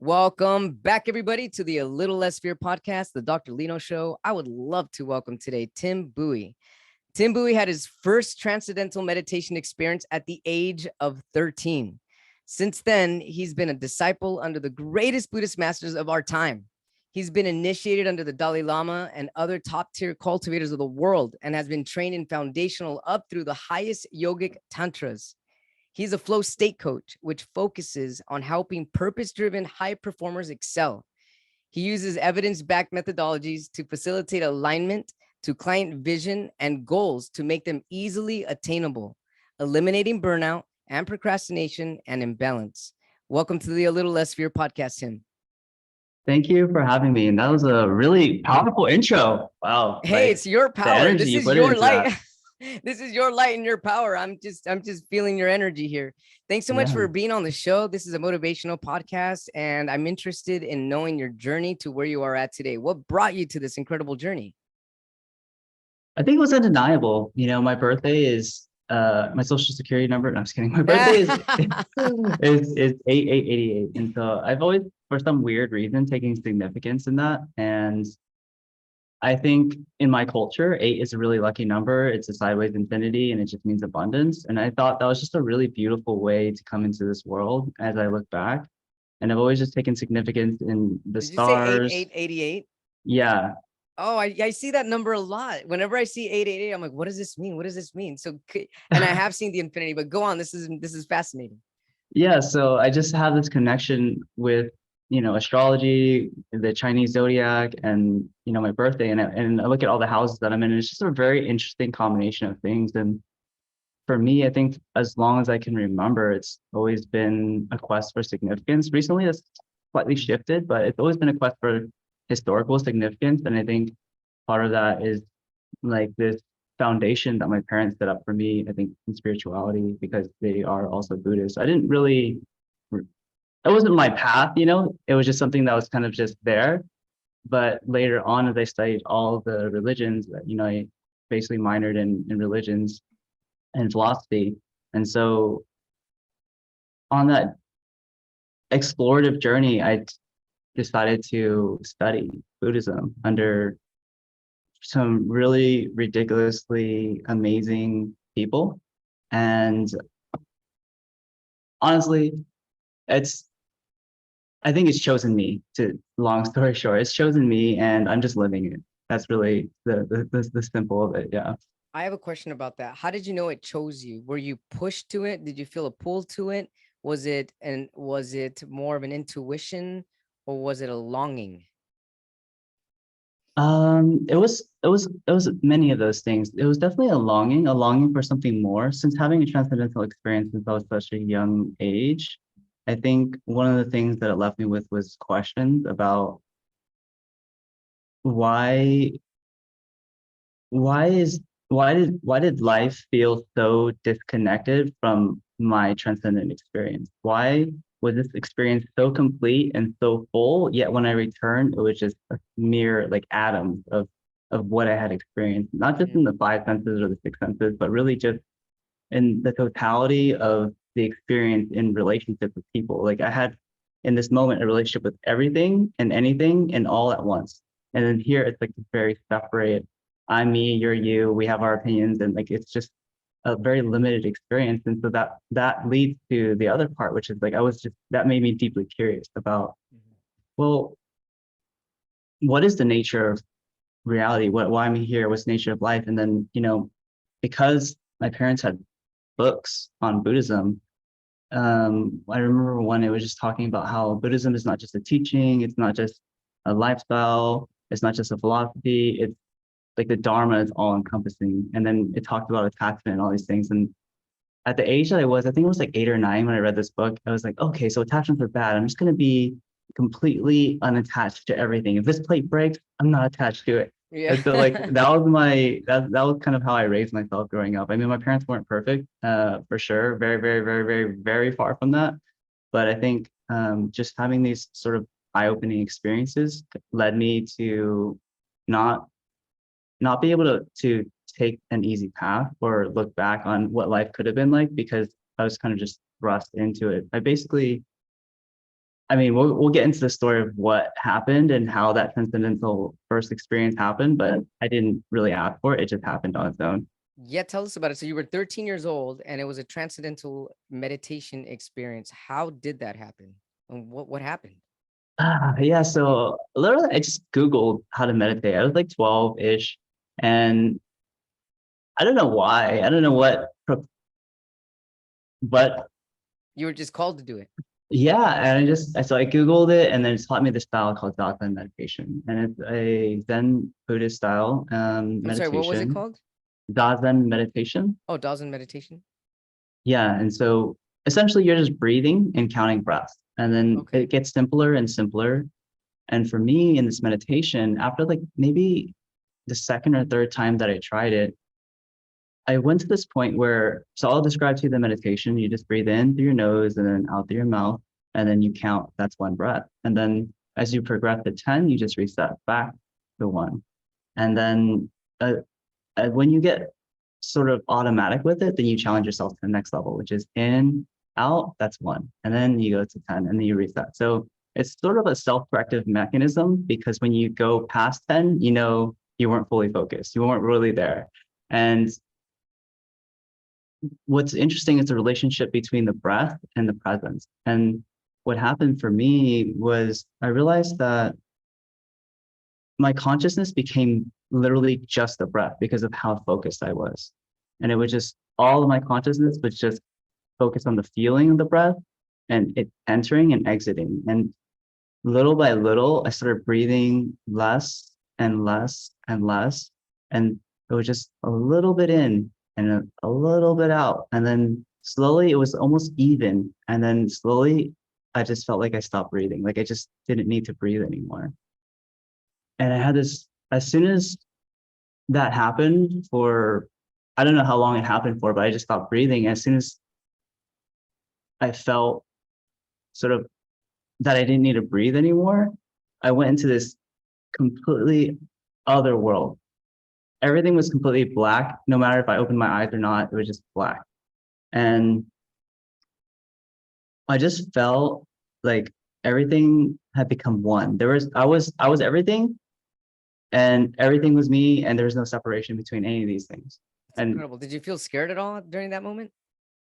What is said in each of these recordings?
Welcome back, everybody, to the A Little Less Fear podcast, the Dr. Lino Show. I would love to welcome today Tim Bowie. Tim Bowie had his first transcendental meditation experience at the age of 13. Since then, he's been a disciple under the greatest Buddhist masters of our time. He's been initiated under the Dalai Lama and other top-tier cultivators of the world and has been trained in foundational up through the highest yogic tantras. He's a flow state coach, which focuses on helping purpose-driven high performers excel. He uses evidence-backed methodologies to facilitate alignment to client vision and goals to make them easily attainable, eliminating burnout and procrastination and imbalance. Welcome to the A Little Less Fear podcast, Tim. Thank you for having me. And that was a really powerful intro. Wow. Hey, it's your the power. energy This you is put your into light. that. This is your light and your power. I'm just feeling your energy here. Thanks so much Yeah. for being on the show. This is a motivational podcast, and I'm interested in knowing your journey to where you are at today. What brought you to this incredible journey? I think it was undeniable. My birthday is my social security number. No, I'm just kidding. My birthday is 8888. And so I've always, for some weird reason, taken significance in that. And I think in my culture, 8 is a really lucky number. It's a sideways infinity and it just means abundance. And I thought that was just a really beautiful way to come into this world as I look back. And I've always just taken significance in the Did you say stars. 8888? Yeah. Oh, I see that number a lot. Whenever I see 888, I'm like, what does this mean? What does this mean? So, and I have seen the infinity, but go on. This is fascinating. Yeah. So I just have this connection with, astrology, the Chinese zodiac, and, my birthday. And I look at all the houses that I'm in, and it's just a very interesting combination of things. And for me, I think as long as I can remember, it's always been a quest for significance. Recently, it's slightly shifted, but it's always been a quest for historical significance. And I think part of that is like this foundation that my parents set up for me, I think, in spirituality, because they are also Buddhist. I didn't really, it wasn't my path, it was just something that was kind of just there. But later on, as I studied all the religions, I basically minored in religions and philosophy. And so on that explorative journey, I decided to study Buddhism under some really ridiculously amazing people. And honestly, I think it's chosen me. Long story short, it's chosen me and I'm just living it. That's really the simple of it. Yeah. I have a question about that. How did you know it chose you? Were you pushed to it? Did you feel a pull to it? Was it more of an intuition, or was it a longing? It was many of those things. It was definitely a longing for something more. Since having a transcendental experience since I was such a young age, I think one of the things that it left me with was questions about why did life feel so disconnected from my transcendent experience? Why was this experience so complete and so full, yet when I returned, it was just a mere like atoms of what I had experienced, not just in the 5 senses or the 6 senses, but really just in the totality of the experience in relationship with people. Like I had in this moment a relationship with everything and anything and all at once. And then here it's like very separate. I'm me, you're you, we have our opinions, and like it's just a very limited experience. And so that leads to the other part, which is like that made me deeply curious about, well, what is the nature of reality? Why I'm here? What's the nature of life? And then, because my parents had books on Buddhism, I remember one, it was just talking about how Buddhism is not just a teaching, it's not just a lifestyle, it's not just a philosophy, it's like the Dharma is all encompassing. And then it talked about attachment and all these things. And at the age that I think it was like 8 or 9 when I read this book, I was like, okay, so attachments are bad. I'm just going to be completely unattached to everything. If this plate breaks, I'm not attached to it. Yeah. And so like that was kind of how I raised myself growing up. I mean, my parents weren't perfect, for sure. Very, very, very, very, very far from that. But I think just having these sort of eye-opening experiences led me to not be able to take an easy path or look back on what life could have been like, because I was kind of just thrust into it. I basically I mean, we'll get into the story of what happened and how that transcendental first experience happened, but I didn't really ask for it. It just happened on its own. Yeah, tell us about it. So you were 13 years old and it was a transcendental meditation experience. How did that happen? And what happened? Yeah, so literally I just Googled how to meditate. I was like 12-ish, and I don't know why. I don't know but You were just called to do it. yeah, and so I Googled it, and then it taught me this style called Zazen meditation. And it's a Zen Buddhist style I'm sorry, what was it meditation. called? Zazen meditation. Oh, Dazen meditation. Yeah, and so essentially you're just breathing and counting breaths. And then Okay. it gets simpler and simpler. And for me in this meditation, after like maybe the second or third time that I tried it, I went to this point where, so I'll describe to you the meditation. You just breathe in through your nose and then out through your mouth, and then you count. That's one breath. And then as you progress to 10, you just reset back to one. And then when you get sort of automatic with it, then you challenge yourself to the next level, which is in, out, that's one. And then you go to 10 and then you reset. So it's sort of a self-corrective mechanism, because when you go past 10, you know you weren't fully focused. You weren't really there. And what's interesting is the relationship between the breath and the presence. And what happened for me was I realized that my consciousness became literally just the breath because of how focused I was. And it was just all of my consciousness was just focused on the feeling of the breath and it entering and exiting. And little by little, I started breathing less and less and less. And it was just a little bit in and a little bit out. And then slowly it was almost even. And then slowly I just felt like I stopped breathing. Like I just didn't need to breathe anymore. And I had this, as soon as that happened for, I don't know how long it happened for, but I just stopped breathing. As soon as I felt sort of that I didn't need to breathe anymore, I went into this completely other world. Everything was completely black. No matter if I opened my eyes or not, it was just black. And I just felt like everything had become one. I was everything, and everything was me, and there was no separation between any of these things. It's And incredible. Did you feel scared at all during that moment?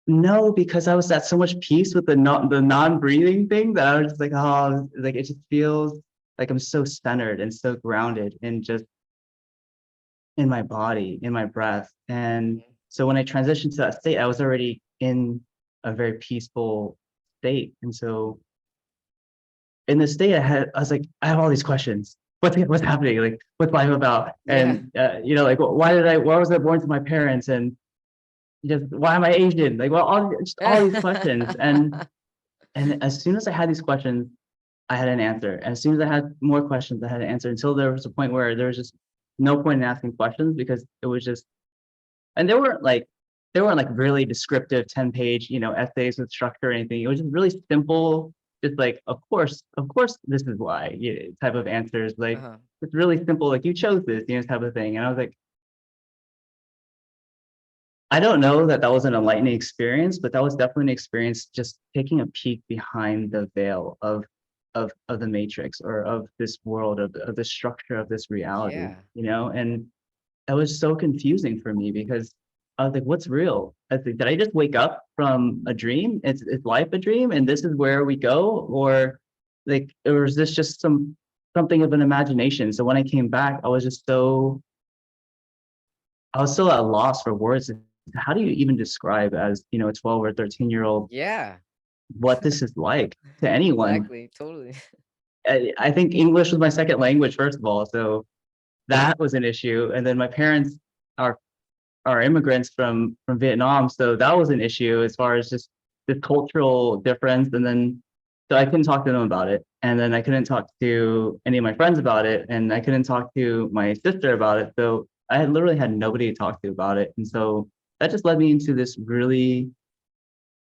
no, because I was at so much peace with the non-breathing thing that I was just like, oh, like it just feels like I'm so centered and so grounded in just in my body, in my breath. And Mhm. so when I transitioned to that state, I was already in a very peaceful state. And so in this state, I was like, I have all these questions. What's happening? Like, what's life about? Yeah. And you know, like, why was I born to my parents? And just why am I Asian? Like, well, just all these questions. And as soon as I had these questions, I had an answer. And as soon as I had more questions, I had an answer, until there was a point where there was just no point in asking questions, because it was just, and they weren't like really descriptive 10-page, essays with structure or anything. It was just really simple, just like, of course, this is why, type of answers. Like, Uh-huh. it's really simple, like you chose this, type of thing. And I was like, I don't know that that was an enlightening experience, but that was definitely an experience just taking a peek behind the veil of the matrix, or of this world, of the structure of this reality, Yeah. and that was so confusing for me, because I was like, what's real? I was like, did I just wake up from a dream? Is life a dream and this is where we go? Or is this just something of an imagination? So when I came back, I was still at a loss for words. How do you even describe, as a 12 or 13-year-old, Yeah. what this is like to anyone? Exactly. Totally. I think English was my second language, first of all, so that was an issue. And then my parents are immigrants from Vietnam, so that was an issue as far as just the cultural difference. And then so I couldn't talk to them about it, and then I couldn't talk to any of my friends about it, and I couldn't talk to my sister about it. So I had literally had nobody to talk to about it, and so that just led me into this really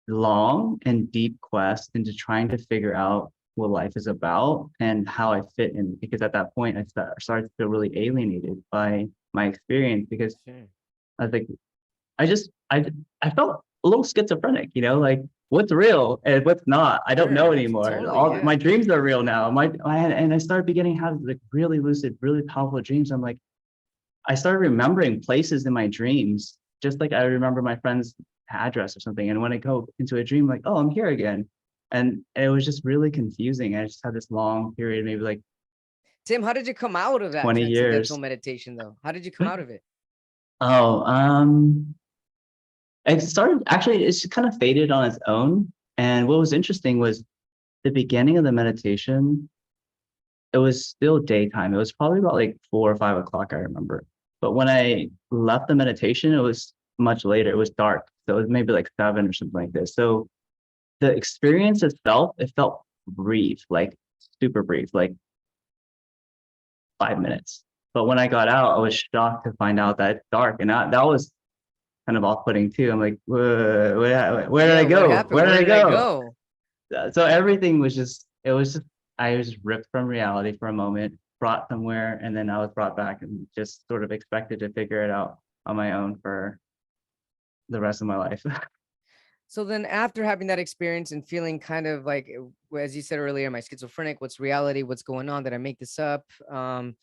long and deep quest into trying to figure out what life is about and how I fit in. Because at that point, started to feel really alienated by my experience, because Sure. I was like, I just I felt a little schizophrenic, like what's real and what's not. I don't know Sure, anymore. totally, All yeah. my dreams are real now. And I started beginning to have like really lucid, really powerful dreams. I'm like, I started remembering places in my dreams, just like I remember my friend's address or something. And when I go into a dream, like, oh, I'm here again. And it was just really confusing. I just had this long period, maybe like Tim, how did you come out of that 20 transcendental years. meditation though? How did you come out of it? Oh, it started actually, it's kind of faded on its own. And what was interesting was the beginning of the meditation, it was still daytime. It was probably about like 4 or 5 o'clock, I remember. But when I left the meditation, it was much later. It was dark. So it was maybe like 7 or something like this. So the experience itself, it felt brief, like super brief, like 5 minutes. But when I got out, I was shocked to find out that it's dark. And that was kind of off-putting too. I'm like, where did Yeah, I what go? happened? Where did Where I did I go? go? So everything was just, it was just, I was ripped from reality for a moment, brought somewhere, and then I was brought back and just sort of expected to figure it out on my own for the rest of my life. So then after having that experience and feeling kind of like, as you said earlier, am I schizophrenic? What's reality? What's going on? Did I make this up? And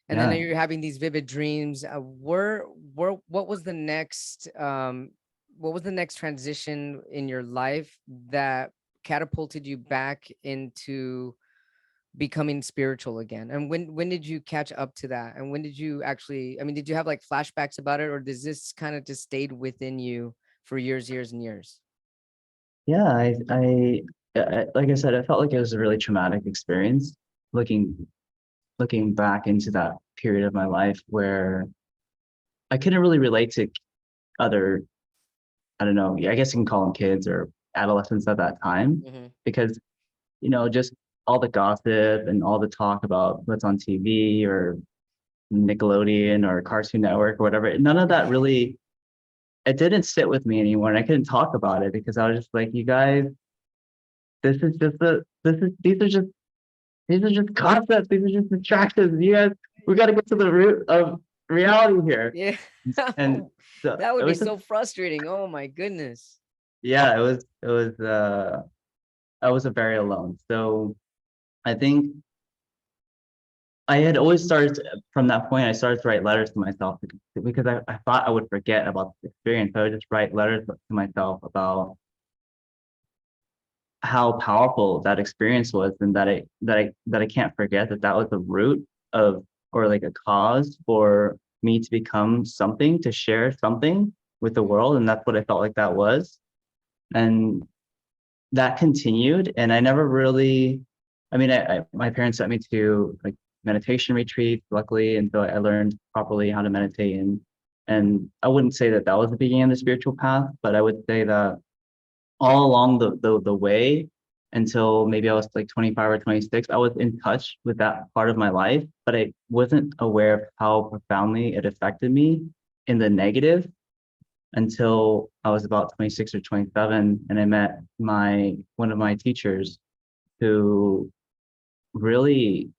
then Yeah. you're having these vivid dreams. What was the next, what was the next transition in your life that catapulted you back into becoming spiritual again? And when did you catch up to that? And when did you actually, I mean, did you have like flashbacks about it, or does this kind of just stayed within you for years and years? Yeah. Like I said, I felt like it was a really traumatic experience looking, looking back into that period of my life where I couldn't really relate to other, I don't know, I guess you can call them kids or adolescents at that time Hmm. because just all the gossip and all the talk about what's on TV or Nickelodeon or Cartoon Network or whatever. None of that really, it didn't sit with me anymore. And I couldn't talk about it because I was just like, you guys, these are just concepts. These are just distractions. You guys, we got to get to the root of reality here. Yeah. And so That it would be was just, so frustrating. Oh my goodness. yeah, I was very alone. So I think I had always started from that point. I started to write letters to myself because I thought I would forget about this experience. So I would just write letters to myself about how powerful that experience was, and that I can't forget that that was the root of, or like a cause for me to become something, to share something with the Mhm. world, and that's what I felt like that was. And that continued, and I never really, I mean, my parents sent me to like meditation retreats, luckily, and so I learned properly how to meditate. And I wouldn't say that that was the beginning of the spiritual path, but I would say that all along the way until maybe I was like 25 or 26, I was in touch with that part of my life, but I wasn't aware of how profoundly it affected me in the negative until I was about 26 or 27, and I met one of my teachers who really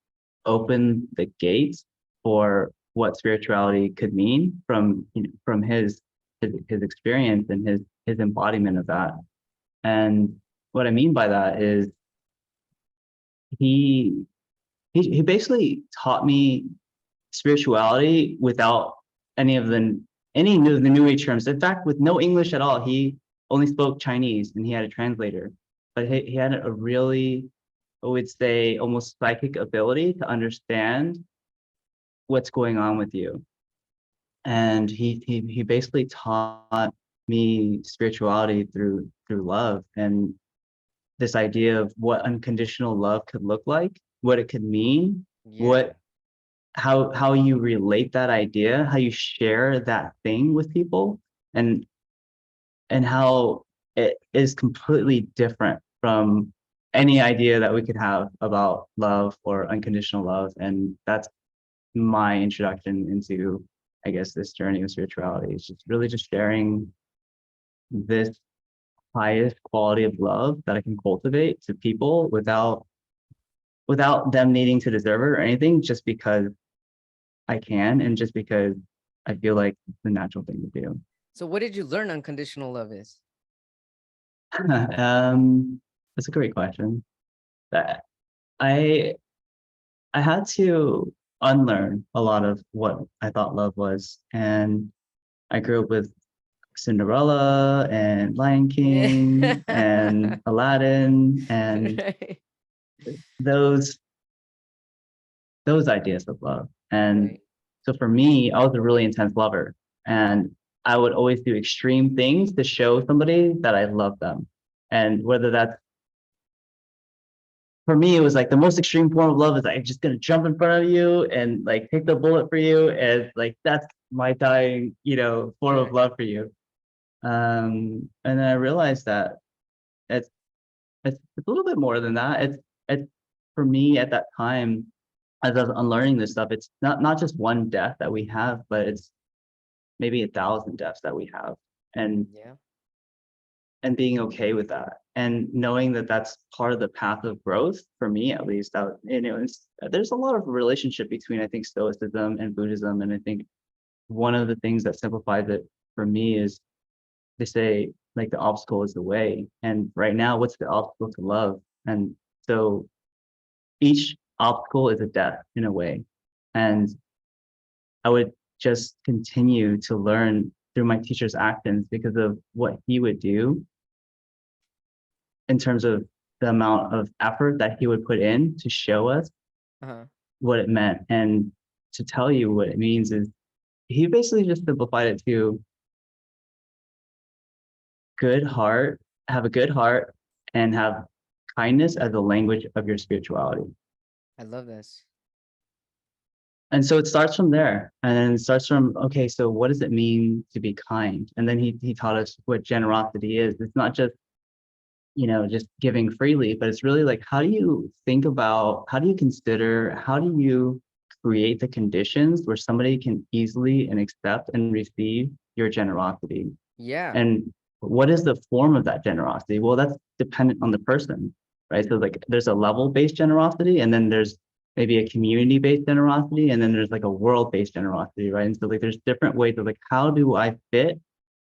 opened the gates for what spirituality could mean from from his experience and his embodiment of that. And what I mean by that is he he basically taught me spirituality without any of the new age terms. In fact, with no English at all. He only spoke Chinese and he had a translator. But he had a really, I would say, almost psychic ability to understand what's going on with you. And he basically taught me spirituality through love and this idea of what unconditional love could look like, what it could mean, Yeah. what how you relate that idea, how you share that thing with people, and how it is completely different from any idea that we could have about love or unconditional love. And that's my introduction into, I guess, this journey of spirituality. It's just really just sharing this highest quality of love that I can cultivate to people without them needing to deserve it or anything, just because I can and just because I feel like it's the natural thing to do. So what did you learn unconditional love is? That's a great question. That I I had to unlearn a lot of what I thought love was, and I grew up with Cinderella and Lion Yeah. King and Aladdin and Right. those those ideas of love. And Right. so for me, I was a really intense lover, and I would always do extreme things to show somebody that I love them. And whether that's for me, it was like the most extreme form of love is like, I'm just gonna jump in front of you and like take the bullet for you, and like that's my dying, form of Right. love for you. And then I realized that it's it's a little bit more than that. It's for me at that time, as I was unlearning this stuff, it's not just one death that we have, but it's maybe 1,000 deaths that we have, and Yeah. and being okay with that, and knowing that that's part of the path of growth for me, at least. There's a lot of relationship between, I think, Stoicism and Buddhism, and I think one of the things that simplifies it for me is they say like the obstacle is the way, and right now, what's the obstacle to love? And so each obstacle is a death in a way, and I would just continue to learn through my teacher's actions because of what he would do in terms of the amount of effort that he would put in to show us Uh-huh. what it meant. And to tell you what it means is he basically just simplified it to good heart, have a good heart, and have kindness as a language of your spirituality. I love this. And so it starts from there. And then it starts from, okay, so what does it mean to be kind? And then he taught us what generosity is. It's not just, just giving freely, but it's really like, how do you think about, how do you consider, how do you create the conditions where somebody can easily and accept and receive your generosity? Yeah. And what is the form of that generosity? Well, that's dependent on the person, right? So like there's a level-based generosity, and then there's maybe a community-based generosity, and then there's like a world-based generosity, right? And so like there's different ways of like, how do I fit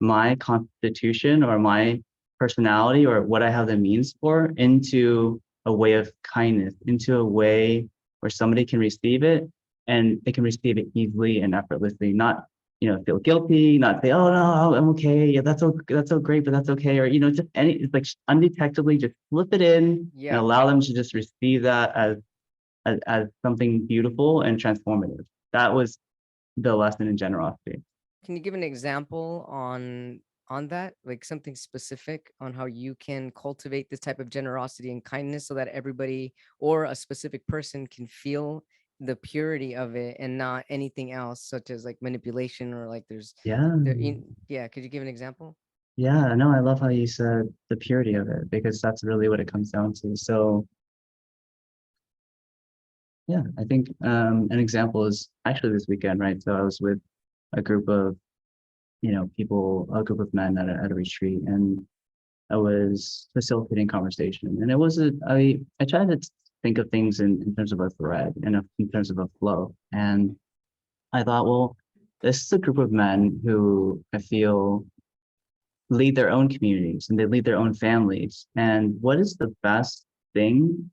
my constitution or my personality or what I have the means for into a way of kindness, into a way where somebody can receive it and they can receive it easily and effortlessly, not feel guilty, not say, oh no, I'm okay, yeah, that's so great, but that's okay, or just it's like undetectably just slip it in and Yeah. allow them to just receive that as something beautiful and transformative. That was the lesson in generosity. Can you give an example on that? Like something specific on how you can cultivate this type of generosity and kindness so that everybody or a specific person can feel the purity of it and not anything else, such as like manipulation or like Yeah. yeah, could you give an example? Yeah, no, I love how you said the purity of it because that's really what it comes down to. So yeah, I think an example is actually this weekend, right? So I was with a group of people, a group of men at a retreat, and I was facilitating conversation. And it was I tried to think of things in terms of a thread and in terms of a flow. And I thought, well, this is a group of men who I feel lead their own communities and they lead their own families. And what is the best thing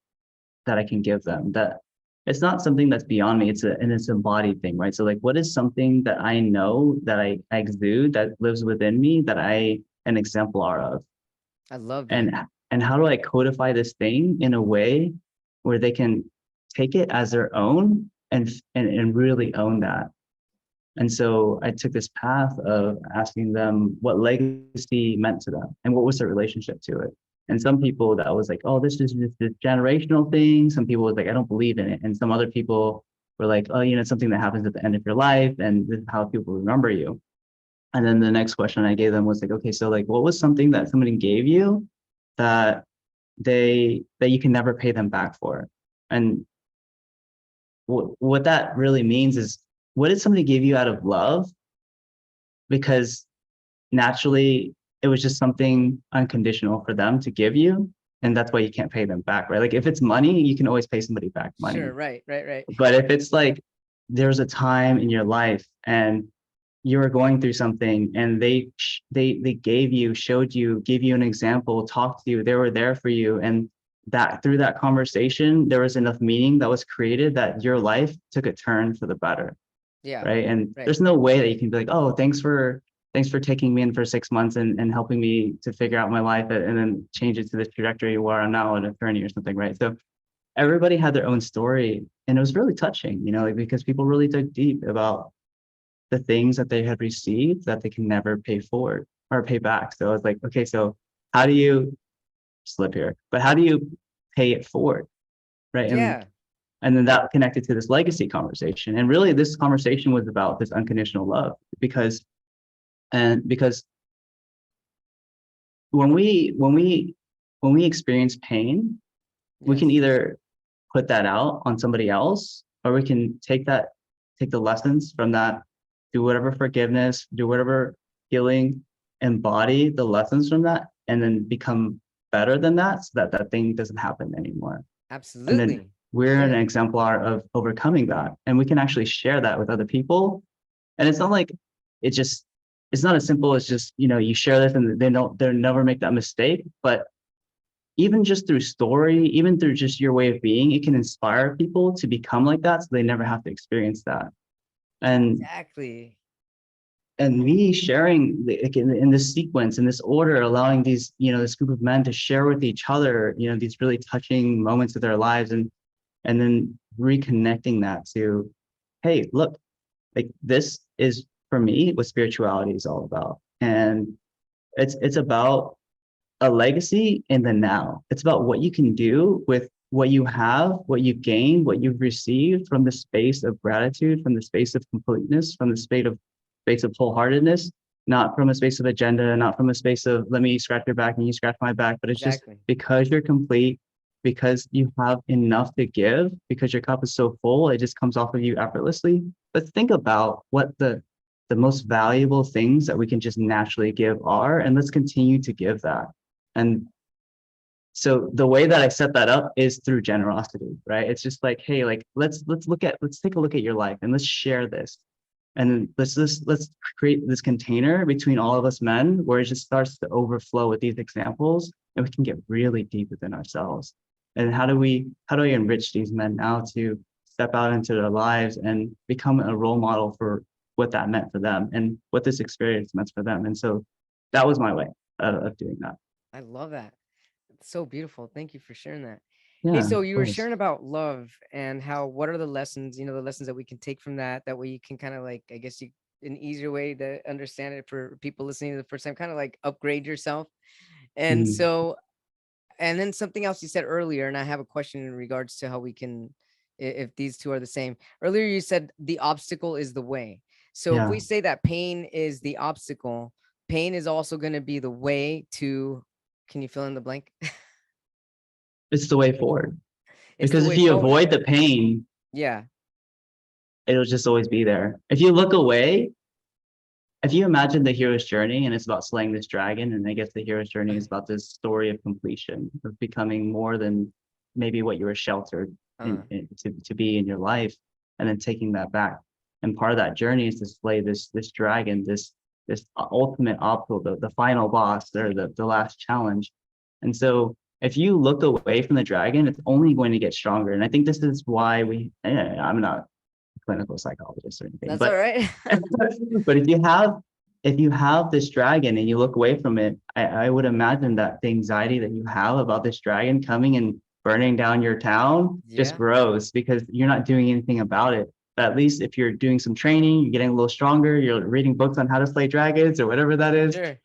that I can give them? That it's not something that's beyond me. It's a embodied thing, right? So like, what is something that I know that I exude that lives within me that I an exemplar of? I love that. And and how do I codify this thing in a way where they can take it as their own and really own that? And so I took this path of asking them what legacy meant to them and what was their relationship to it. And some people that was like, oh, this is just this generational thing. Some people was like, I don't believe in it. And some other people were like, oh, it's something that happens at the end of your life, and this is how people remember you. And then the next question I gave them was like, okay, so like, what was something that somebody gave you that that you can never pay them back for? And what that really means is, what did somebody give you out of love? Because naturally, it was just something unconditional for them to give you. And that's why you can't pay them back, right? Like if it's money, you can always pay somebody back money. Sure, right, right, right. But if it's like there's a time in your life and you were going through something and they gave you an example, talked to you, they were there for you, and that through that conversation there was enough meaning that was created that your life took a turn for the better, Yeah. right? And Right. there's no way that you can be like, oh, thanks for taking me in for 6 months and helping me to figure out my life and then change it to this trajectory where I'm now an attorney or something, right? So everybody had their own story, and it was really touching, like, because people really dug deep about the things that they had received that they can never pay forward or pay back. So I was like, okay, so how do you slip here? But how do you pay it forward? Right. Yeah. And then that connected to this legacy conversation. And really this conversation was about this unconditional love because when we experience pain, we can Yes. either put that out on somebody else, or we can take the lessons from that, do whatever forgiveness, do whatever healing, embody the lessons from that, and then become better than that, so that that thing doesn't happen anymore. And then Absolutely. we're an Yeah. exemplar of overcoming that, and we can actually share that with other people. And it's not like it just it's not as simple as just, you share this and they'll never make that mistake. But even just through story, even through just your way of being, it can inspire people to become like that so they never have to experience that. And Exactly. me sharing in this sequence, in this order, allowing this group of men to share with each other, these really touching moments of their lives, and then reconnecting that to, hey, look, like, this is for me what spirituality is all about. And it's about a legacy in the now. It's about what you can do with what you have, what you've gained, what you've received, from the space of gratitude, from the space of completeness, from the space of wholeheartedness, not from a space of agenda, not from a space of let me scratch your back and you scratch my back, but it's just Exactly. because you're complete, because you have enough to give, because your cup is so full, it just comes off of you effortlessly. But think about what the most valuable things that we can just naturally give are, and let's continue to give that. And so the way that I set that up is through generosity, right? It's just like, hey, like, let's take a look at your life and let's share this. And let's create this container between all of us men where it just starts to overflow with these examples, and we can get really deep within ourselves. And how do we enrich these men now to step out into their lives and become a role model for what that meant for them and what this experience meant for them? And so that was my way of doing that. I love that. It's so beautiful. Thank you for sharing that. Hey, Yeah, of so you were course. sharing about love and how what are the lessons, the lessons that we can take from that. That way you can kind of like, I guess an easier way to understand it for people listening to the first time, kind of like upgrade yourself. And Mhm. so, and then something else you said earlier, and I have a question in regards to how we can, if these two are the same. Earlier, you said the obstacle is the way. So if Yeah, we say that pain is the obstacle, pain is also going to be the way to, can you fill in the blank? it's the way forward. It's the Because if way you forward. avoid the pain, Yeah. it'll just always be there. If you look away, if you imagine the hero's journey and it's about slaying this dragon, and I guess the hero's journey is about this story of completion, of becoming more than maybe what you were sheltered Uh, to be in your life, and then taking that back. And part of that journey is to slay this dragon, this ultimate obstacle, the final boss, or the last challenge. And so if you look away from the dragon, it's only going to get stronger. And I think this is why I'm not a clinical psychologist or anything, that's all but right. but if you have this dragon and you look away from it, I would imagine that the anxiety that you have about this dragon coming and burning down your town just Yeah, grows because you're not doing anything about it. But at least if you're doing some training, you're getting a little stronger, you're reading books on how to slay dragons or whatever that is, sure.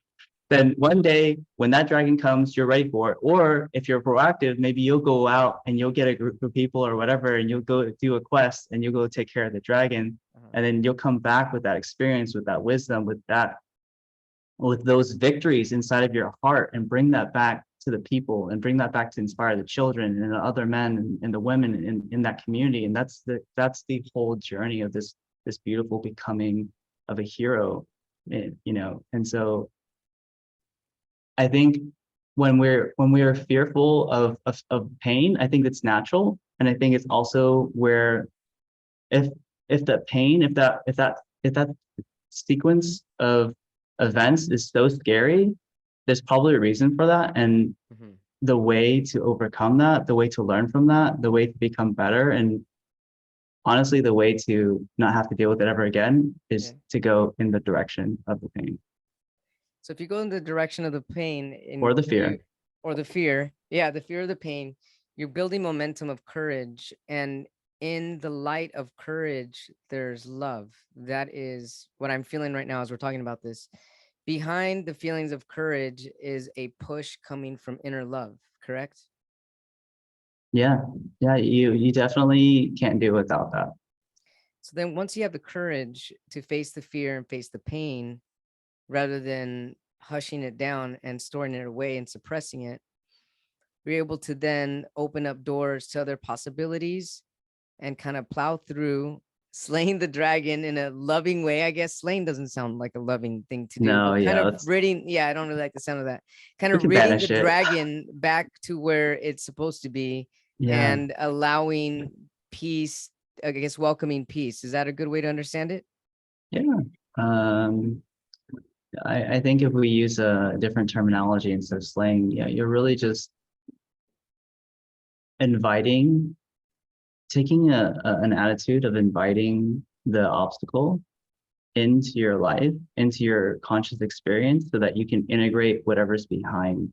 then one day when that dragon comes, you're ready for it. Or if you're proactive, maybe you'll go out and you'll get a group of people or whatever, and you'll go do a quest and you'll go take care of the dragon. Uh-huh. And then you'll come back with that experience, with that wisdom, with those victories inside of your heart, and bring that back to the people and bring that back to inspire the children and the other men and the women in that community. And that's the whole journey of this beautiful becoming of a hero. And so I think when we're fearful of pain, I think that's natural. And I think it's also where if if that pain, if that sequence of events is so scary. There's probably a reason for that. And Mhm. the way to overcome that, the way to learn from that, the way to become better, and honestly, the way to not have to deal with it ever again Yeah. is to go in the direction of the pain So if you go in the direction of the pain or and the you fear. or the fear, yeah, the fear of the pain, you're building momentum of courage. And in the light of courage, there's love. That is what I'm feeling right now as we're talking about this. Behind the feelings of courage is a push coming from inner love, correct? Yeah. Yeah. You definitely can't do without that. So then once you have the courage to face the fear and face the pain, rather than hushing it down and storing it away and suppressing it, we're able to then open up doors to other possibilities and kind of plow through, slaying the dragon in a loving way. I guess slaying doesn't sound like a loving thing to do, No, but kind yeah, of that's, ridding, yeah, I don't really like the sound of that. Kind we of can ridding the banish it. dragon back to where it's supposed to be Yeah. and allowing peace, I guess welcoming peace. Is that a good way to understand it? Yeah. Um, I think if we use a different terminology instead of slaying, yeah, you're really just inviting, taking an attitude of inviting the obstacle into your life, into your conscious experience, so that you can integrate whatever's behind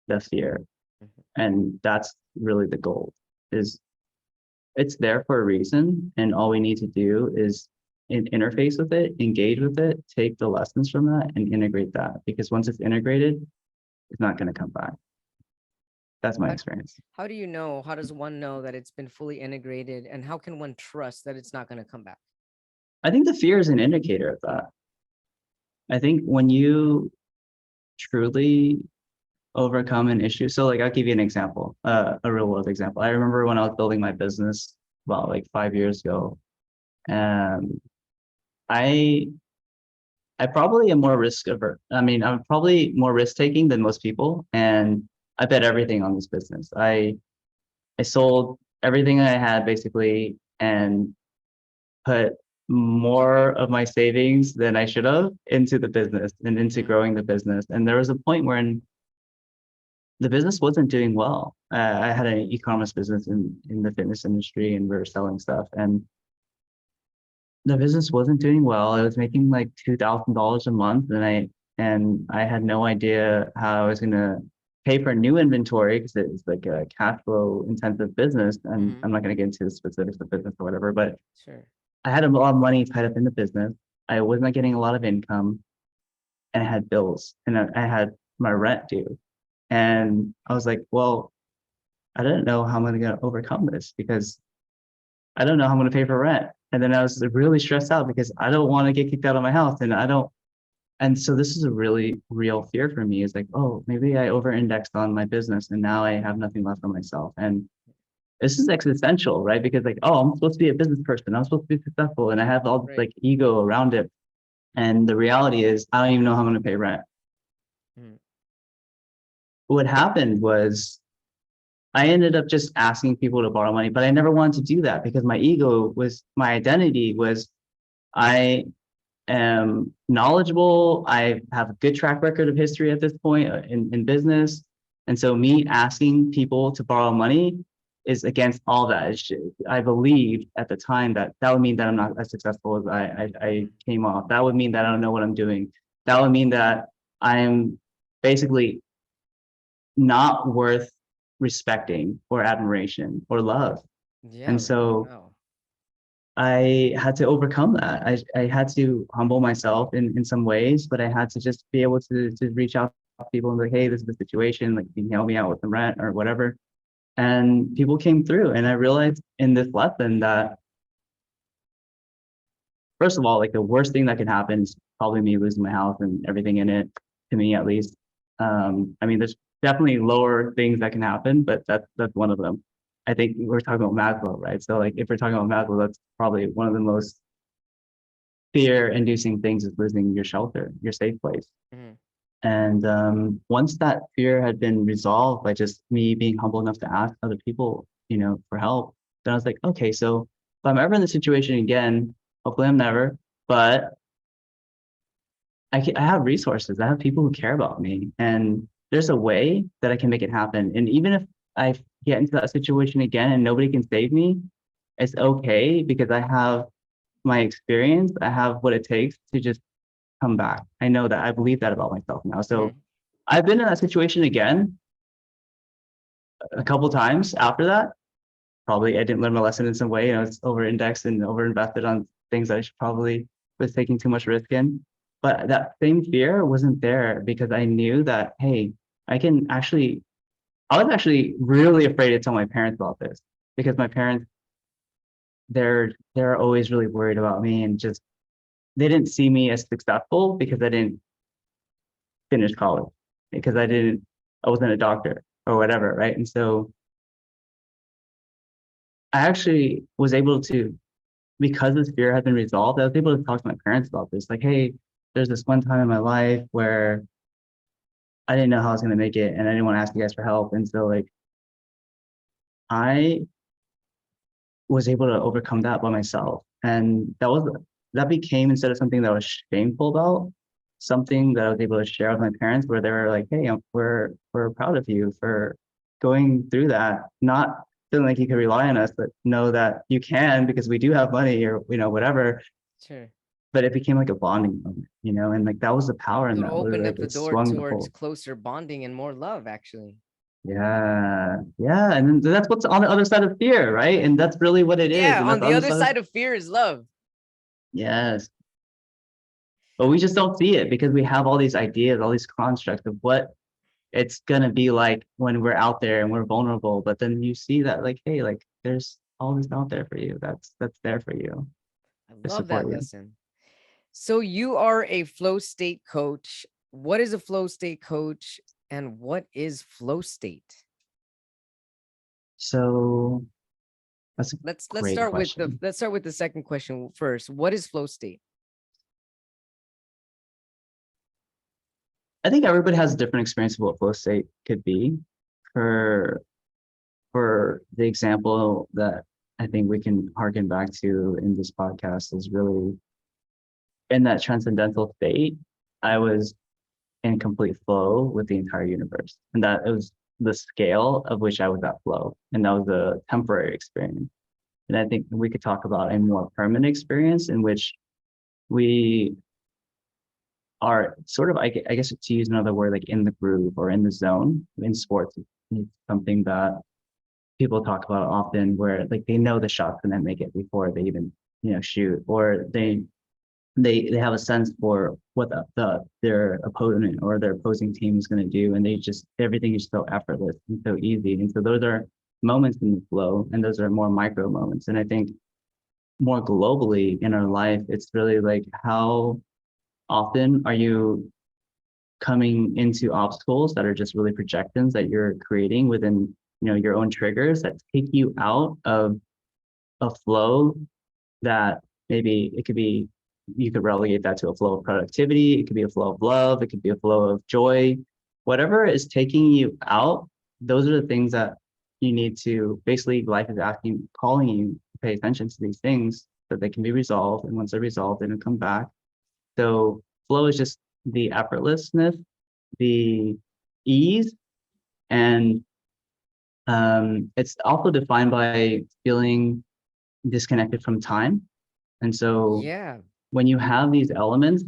the fear. Mhm. And that's really the goal. Is it's there for a reason, and all we need to do is interface with it, engage with it, take the lessons from that, and integrate that. Because once it's integrated, it's not going to come back. That's my How, experience. how do you know? How does one know that it's been fully integrated? And how can one trust that it's not going to come back? I think the fear is an indicator of that. I think when you truly overcome an issue, so like I'll give you an example, a real world example. I remember when I was building my business about like 5 years ago, and I I probably am more risk averse. I mean, I'm probably more risk taking than most people, and I bet everything on this business. I sold everything I had basically, and put more of my savings than I should have into the business and into Mm, growing the business. And there was a point when the business wasn't doing well. I had an e-commerce business in the fitness industry, and we were selling stuff, and the business wasn't doing well. I was making like $2,000 a month, and I had no idea how I was gonna pay for new inventory because it's like a cash flow intensive business. And mm-hmm. I'm not gonna get into the specifics of business or whatever, but Sure. I had a lot of money tied up in the business. I was not getting a lot of income, and I had bills, and I had my rent due. And I was like, well, I didn't know how I'm going to overcome this because I don't know how I'm going to pay for rent. And then I was really stressed out because I don't want to get kicked out of my house. And I don't. And so this is a really real fear for me, is like, oh, maybe I over indexed on my business and now I have nothing left for myself. And this is existential, right? Because like, oh, I'm supposed to be a business person. I'm supposed to be successful. And I have all this Right. like ego around it. And the reality is I don't even know how I'm going to pay rent. Mm, What happened was I ended up just asking people to borrow money, but I never wanted to do that because my identity was, I am knowledgeable. I have a good track record of history at this point in business. And so me asking people to borrow money is against all that. I believed at the time that that would mean that I'm not as successful as I mhm. came off. That would mean that I don't know what I'm doing. That would mean that I'm basically not worth respecting or admiration or love. Yeah, And right. so Wow. I had to overcome that. I had to humble myself in some ways, but I had to just be able to reach out to people and be like, hey, this is the situation. Like, can you help me out with the rent or whatever? And people came through. And I realized in this lesson that, first of all, like the worst thing that could happen is probably me losing my house and everything in it, to me at least. I mean, there's definitely lower things that can happen, but that's one of them. I think we're talking about Maslow, right? So like if we're talking about Maslow, that's probably one of the most fear-inducing things is losing your shelter, your safe place. Mhm. And once that fear had been resolved by just me being humble enough to ask other people, for help, then I was like, okay, so if I'm ever in this situation again, hopefully I'm never, but I have resources. I have people who care about me, and there's a way that I can make it happen. And even if I get into that situation again and nobody can save me, it's okay because I have my experience. I have what it takes to just come back. I know that. I believe that about myself now. So Mhm. I've been in that situation again a couple times after that. Probably I didn't learn my lesson in some way. I was over indexed and over invested on things that I should probably was taking too much risk in. But that same fear wasn't there because I knew that, hey, I can actually, I was actually really afraid to tell my parents about this because my parents, they're always really worried about me and just they didn't see me as successful because I didn't finish college, because I wasn't a doctor or whatever, right? And so I actually was able to, because this fear had been resolved, I was able to talk to my parents about this. Like, hey, there's this one time in my life where I didn't know how I was going to make it and I didn't want to ask you guys for help. And so, like, I was able to overcome that by myself. And that became, instead of something that I was shameful about, something that I was able to share with my parents where they were like, hey, we're proud of you for going through that, not feeling like you could rely on us, but know that you can because we do have money or, whatever. Sure. But it became like a bonding moment, and like that was the power in So it that, where opened like up the it door swung the towards whole. closer bonding and more love, actually. Yeah, and then that's what's on the other side of fear, right? And that's really what it is, Yeah, and on that's the the other other side of. side of fear is love. Yes, but we just don't see it because we have all these ideas, all these constructs of what it's gonna be like when we're out there and we're vulnerable. But then you see that, like, hey, like there's all this out there for you. That's there for you I to love that support you. lesson. So you are a flow state coach. What is a flow state coach and what is flow state? So that's a Let's great start with question. the second question first. What is flow state? I think everybody has a different experience of what flow state could be. For for the example that I think we can harken back to in this podcast is really in that transcendental state. I was in complete flow with the entire universe, and that it was the scale of which I was at flow, and that was a temporary experience. And I think we could talk about a more permanent experience in which we are sort of, I guess to use another word, like in the groove or in the zone. In sports, it's something that people talk about often, where like they know the shot's gonna make it before they even shoot, or they have a sense for what their opponent or their opposing team is going to do, and they just, everything is so effortless and so easy. And so those are moments in the flow, and those are more micro moments. And I think more globally in our life, it's really like, how often are you coming into obstacles that are just really projections that you're creating within your own triggers that take you out of a flow that maybe it could be, you could relegate that to a flow of productivity. It could be a flow of love. It could be a flow of joy. Whatever is taking you out, those are the things that you need to, basically, life is asking, calling you to pay attention to these things so that they can be resolved. And once they're resolved, they can come back. So flow is just the effortlessness, the ease, and it's also defined by feeling disconnected from time. And so Yeah. when you have these elements,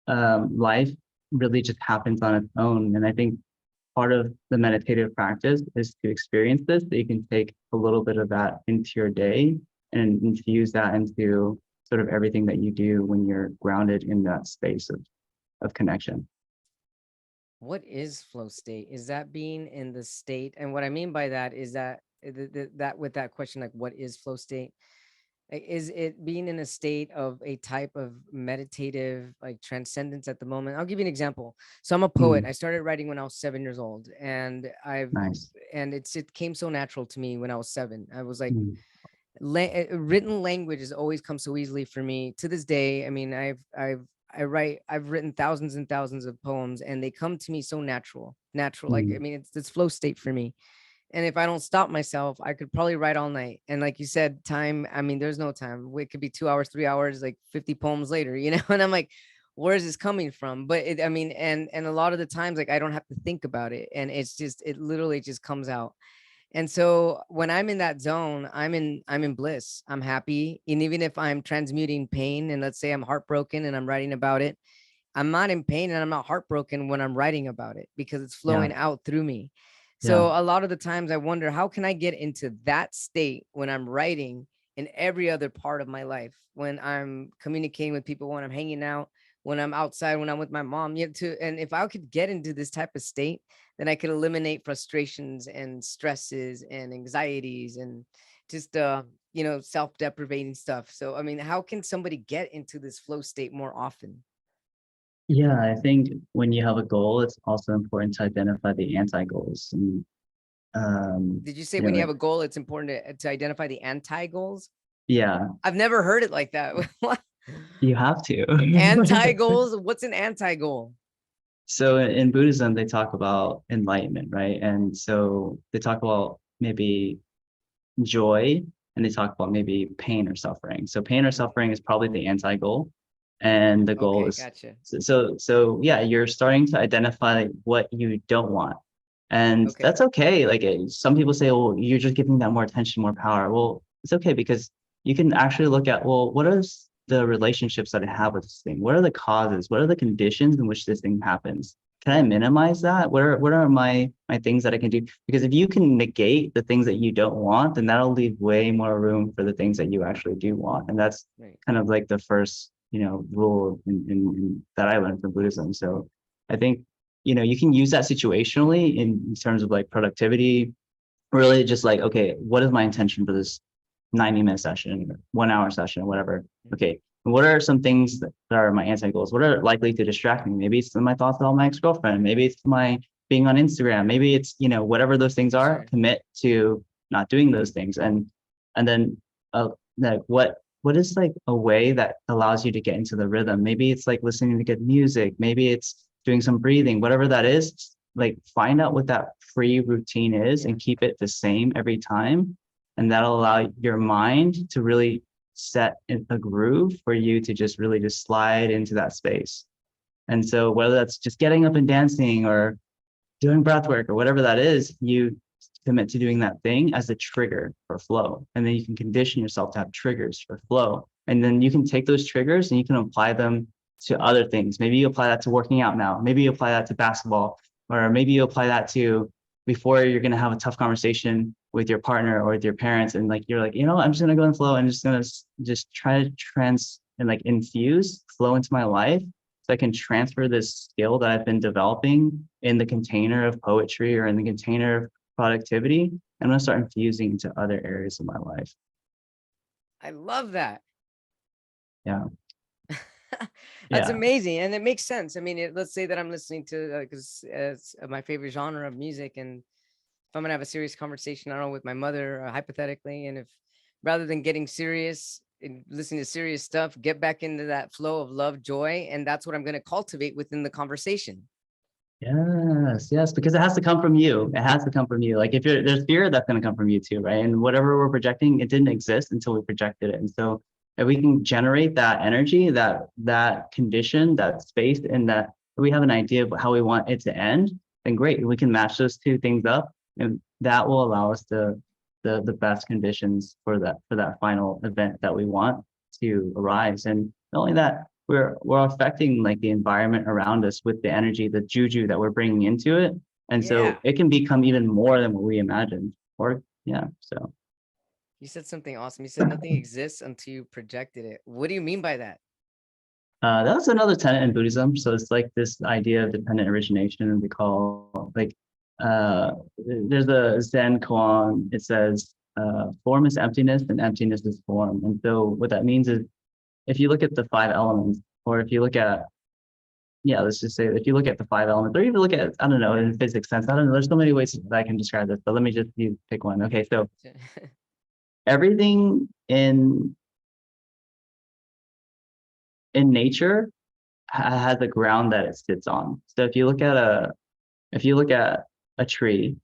life really just happens on its own. And I think part of the meditative practice is to experience this, that you can take a little bit of that into your day and infuse that into sort of everything that you do when you're grounded in that space of connection. What is flow state? Is that being in the state? And what I mean by that is that that with that question, like what is flow state? Is it being in a state of a type of meditative like transcendence at the moment? I'll give you an example. So I'm a poet. Mm, I started writing when I was 7 years old, and nice. it came so natural to me when I was seven. I was like, Mm, written language has always come so easily for me to this day. I mean, I've written thousands and thousands of poems, and they come to me so natural. Like, I mm, mean, it's flow state for me. And if I don't stop myself, I could probably write all night. And like you said, time, I mean, there's no time. It could be 2 hours, 3 hours, like 50 poems later, you know? And I'm like, where is this coming from? But I mean, and a lot of the times, like, I don't have to think about it, and it literally just comes out. And so when I'm in that zone, I'm in bliss. I'm happy. And even if I'm transmuting pain, and let's say I'm heartbroken and I'm writing about it, I'm not in pain and I'm not heartbroken when I'm writing about it, because it's Yeah. flowing out through me. Yeah. So a lot of the times I wonder, how can I get into that state when I'm writing in every other part of my life, when I'm communicating with people, when I'm hanging out, when I'm outside, when I'm with my mom, and if I could get into this type of state, then I could eliminate frustrations and stresses and anxieties and just self-deprivating stuff. So I mean, how can somebody get into this flow state more often? Yeah, I think when you have a goal, it's also important to identify the anti-goals. And Did you say you when know, you like, have a goal, it's important to identify the anti-goals? yeah, I've never heard it like that. What? you have to. Anti-goals? What's an anti-goal? So in Buddhism, they talk about enlightenment, right? And so they talk about maybe joy, and they talk about maybe pain or suffering. So pain or suffering is probably the anti-goal, and the goal Okay, is gotcha. so yeah, you're starting to identify what you don't want, and Okay. that's okay. Like some people say, well, you're just giving that more attention, more power. Well, it's okay because you can actually look at, well, what are the relationships that I have with this thing? What are the causes? What are the conditions in which this thing happens? Can I minimize that? What are my things that I can do? Because if you can negate the things that you don't want, then that'll leave way more room for the things that you actually do want. And that's Right. kind of like the first, rule that I learned from Buddhism. So I think, you can use that situationally in terms of like productivity, really just like, okay, what is my intention for this 90-minute session, or 1 hour session, or whatever? Okay, what are some things that are my anti-goals? What are likely to distract me? Maybe it's my thoughts about my ex-girlfriend. Maybe it's my being on Instagram. Maybe it's, whatever those things are, Sure. commit to not doing those things. And then like what is like a way that allows you to get into the rhythm? Maybe it's like listening to good music. Maybe it's doing some breathing, whatever that is. Like find out what that free routine is Yeah. and keep it the same every time, and that'll allow your mind to really set in a groove for you to just really just slide into that space. And so whether that's just getting up and dancing or doing breath work or whatever that is, you commit to doing that thing as a trigger for flow. And then you can condition yourself to have triggers for flow. And then you can take those triggers and you can apply them to other things. Maybe you apply that to working out now. Maybe you apply that to basketball, or maybe you apply that to before you're going to have a tough conversation with your partner or with your parents. And like, you're like, I'm just going to go in flow and just going to just try to infuse flow into my life, so I can transfer this skill that I've been developing in the container of poetry or in the container of productivity. I'm going to start infusing into other areas of my life. I love that. Yeah. That's Yeah. amazing, and it makes sense. I mean, let's say that I'm listening to, because it's my favorite genre of music, and if I'm gonna have a serious conversation, I don't know, with my mother, hypothetically, and if rather than getting serious and listening to serious stuff, get back into that flow of love, joy, and that's what I'm gonna cultivate within the conversation. Yes, yes, because it has to come from you. It has to come from you. Like if there's fear, that's going to come from you too, right? And whatever we're projecting, it didn't exist until we projected it. And so if we can generate that energy, that condition, that space, and that we have an idea of how we want it to end, then great. We can match those two things up, and that will allow us the best conditions for that final event that we want to arise. And not only that, we're affecting like the environment around us with the energy, the juju that we're bringing into it. And so Yeah, it can become even more than what we imagined. Or yeah, so you said something awesome. You said nothing exists until you projected it. What do you mean by that? that's another tenet in Buddhism. So it's like this idea of dependent origination. We call like there's a Zen koan. It says form is emptiness and emptiness is form. And so what that means is, if you look at the five elements, or if you look at, yeah, let's just say if you look at the five elements, or even look at, I don't know, in physics sense, I don't know, there's so many ways that I can describe this, but let me just pick one. Okay, so everything in nature has a ground that it sits on. So if you look at a tree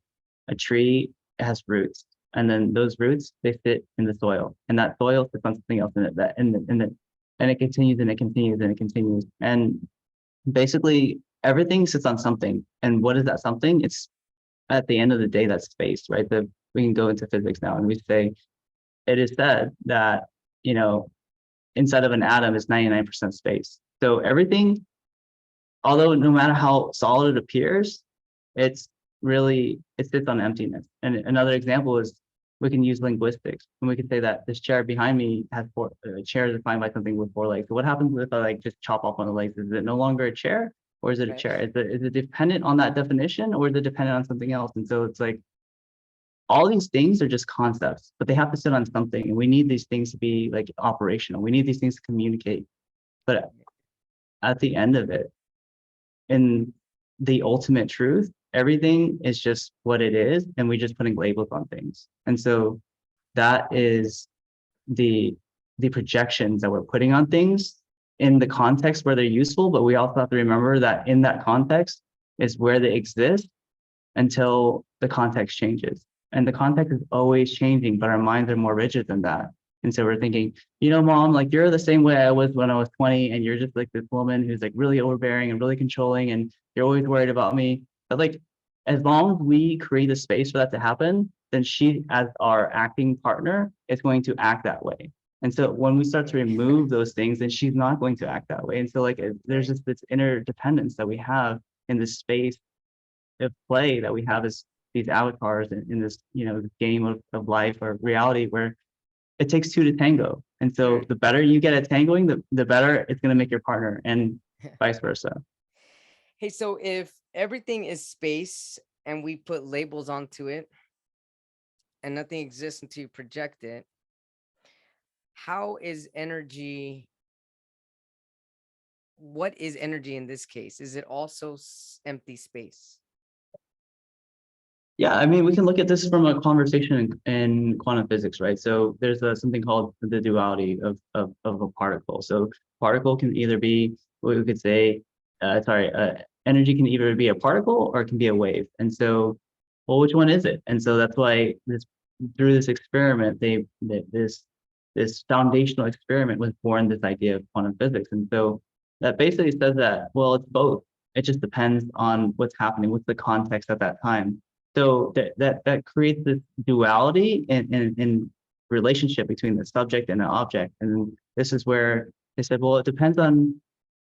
has roots, and then those roots, they sit in the soil, and that soil sits on something else in it. and it continues and it continues and it continues. And basically everything sits on something. And what is that something? It's at the end of the day, that's space, right? We can go into physics now and we say, it is said that, you know, inside of an atom is 99% space. So everything, although no matter how solid it appears, it's really, it sits on emptiness. And another example is we can use linguistics, and we can say that this chair behind me has four, a chair is defined by something with four legs. So what happens if I like just chop off one of the legs? Is it no longer a chair, or is it a chair? Is it dependent on that definition, or is it dependent on something else? And so it's like, all these things are just concepts, but they have to sit on something. And we need these things to be like operational. We need these things to communicate. But at the end of it, in the ultimate truth, everything is just what it is, and we're just putting labels on things. And so that is the projections that we're putting on things in the context where they're useful, but we also have to remember that in that context is where they exist until the context changes. And the context is always changing, but our minds are more rigid than that. And so we're thinking, you know, mom, like you're the same way I was when I was 20, and you're just like this woman who's like really overbearing and really controlling, and you're always worried about me. But like, as long as we create a space for that to happen, then she, as our acting partner, is going to act that way. And so when we start to remove those things, then she's not going to act that way. And so like, there's just this interdependence that we have in this space of play that we have as these avatars in this, you know, game of life or reality, where it takes two to tango. And so the better you get at tangoing, the better it's going to make your partner, and vice versa. Hey, so if everything is space and we put labels onto it and nothing exists until you project it, how is energy? What is energy in this case? Is it also empty space? Yeah, I mean, we can look at this from a conversation in quantum physics, right? So there's something called the duality of a particle. So particle can either be, what we could say, energy can either be a particle or it can be a wave. And so, well, which one is it? And so that's why through this experiment, this foundational experiment was born, this idea of quantum physics. And so that basically says that, well, it's both. It just depends on what's happening, what's the context at that time. So that creates this duality in relationship between the subject and the object. And this is where they said, well, it depends on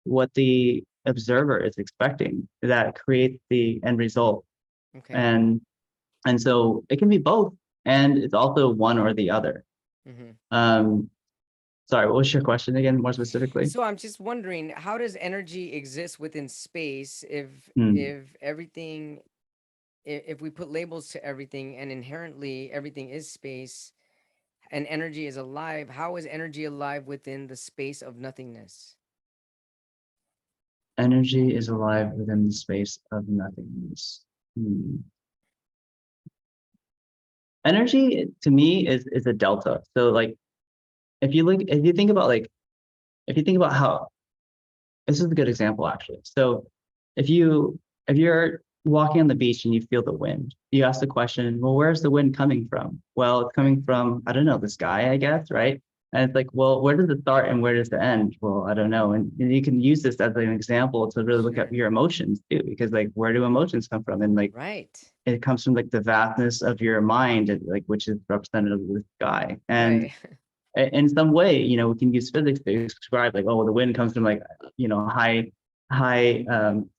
what the observer is expecting. That creates the end result. Okay. And so it can be both, and it's also one or the other. Sorry, what was your question again, more specifically? So I'm just wondering, how does energy exist within space if everything, if we put labels to everything and inherently everything is space and energy is alive? How is energy alive within the space of nothingness? Energy is alive within the space of nothingness. Energy to me is a delta. So like, if you think about how, this is a good example actually. So if you're walking on the beach and you feel the wind, you ask the question, well, where's the wind coming from? Well, it's coming from, I don't know, the sky, I guess, right? And it's like, well, where does it start and where does it end? Well, I don't know. And you can use this as an example to really look at your emotions too, because like, where do emotions come from? And like, it comes from like the vastness of your mind, like, which is representative of the sky. And in some way, you know, we can use physics to describe like, oh, the wind comes from like, you know, high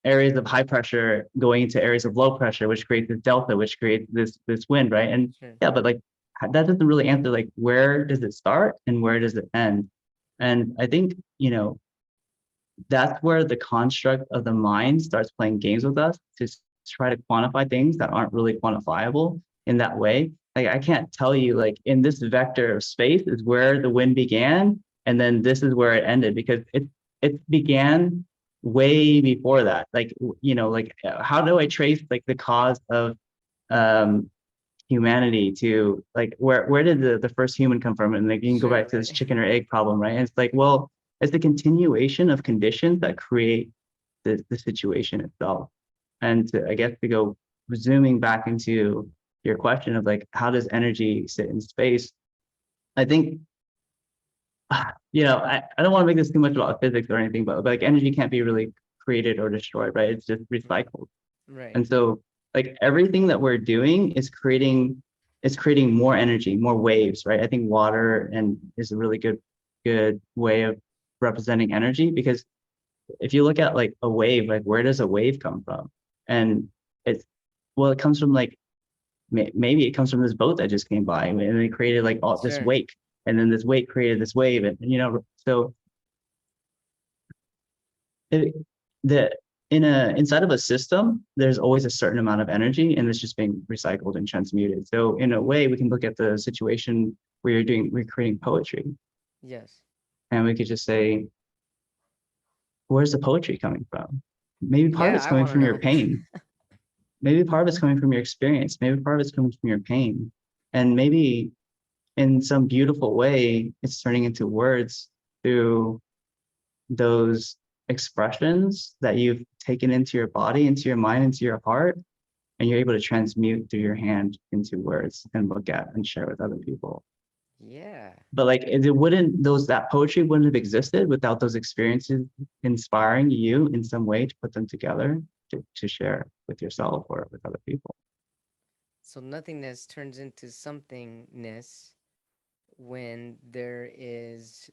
areas of high pressure going into areas of low pressure, which creates this delta, which creates this wind, right? And yeah, but like, that doesn't really answer like, where does it start and where does it end? And I think, you know, that's where the construct of the mind starts playing games with us to try to quantify things that aren't really quantifiable in that way. Like, I can't tell you like, in this vector of space is where the wind began, and then this is where it ended, because it began way before that. Like, you know, like, how do I trace like the cause of humanity to like, where did the first human come from? And like, you can go back to this chicken or egg problem, right? And it's like, well, it's the continuation of conditions that create the situation itself. And I guess to go zooming back into your question of like, how does energy sit in space? I think I don't want to make this too much about physics or anything, but like energy can't be really created or destroyed, right? It's just recycled. Right. And so like everything that we're doing is creating more energy, more waves, right? I think water and is a really good way of representing energy, because if you look at like a wave, like where does a wave come from? And it's well, it comes from like maybe it comes from this boat that just came by and they created like all this Sure. wake, and then this wake created this wave, and so it, the inside of a system, there's always a certain amount of energy, and it's just being recycled and transmuted. So in a way, we can look at the situation where we're creating poetry, Yes. and we could just say, where's the poetry coming from? Maybe part of Yeah, it's I coming want to from your know. pain. Maybe part of it's coming from your experience. Maybe part of it's coming from your pain. And maybe in some beautiful way, it's turning into words through those expressions that you've taken into your body, into your mind, into your heart, and you're able to transmute through your hand into words and look at and share with other people. Yeah. But like it wouldn't those that poetry wouldn't have existed without those experiences inspiring you in some way to put them together to share with yourself or with other people. So nothingness turns into somethingness when there is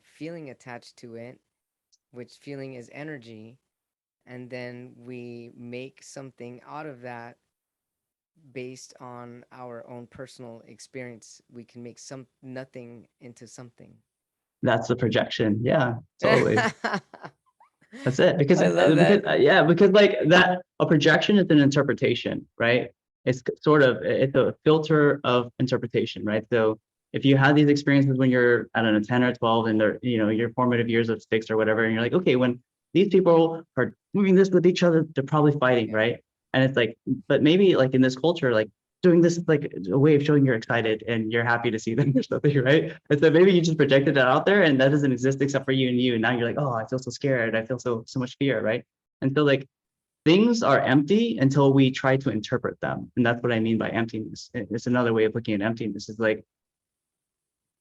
feeling attached to it, which feeling is energy, and then we make something out of that based on our own personal experience. We can make some nothing into something. That's the projection. Yeah, totally. I That's it. love that. Because like that, a projection is an interpretation, right? It's a filter of interpretation, right? So if you have these experiences when you're, I don't know, 10 or 12 and they're, your formative years of 6 or whatever, and you're like, okay, when these people are doing this with each other, they're probably fighting, Yeah. right? And it's like, but maybe like in this culture, like doing this like a way of showing you're excited and you're happy to see them or something, right? And so maybe you just projected it out there and that doesn't exist except for you and you. And now you're like, oh, I feel so scared. I feel so much fear, right? And so like things are empty until we try to interpret them. And that's what I mean by emptiness. It's another way of looking at emptiness is like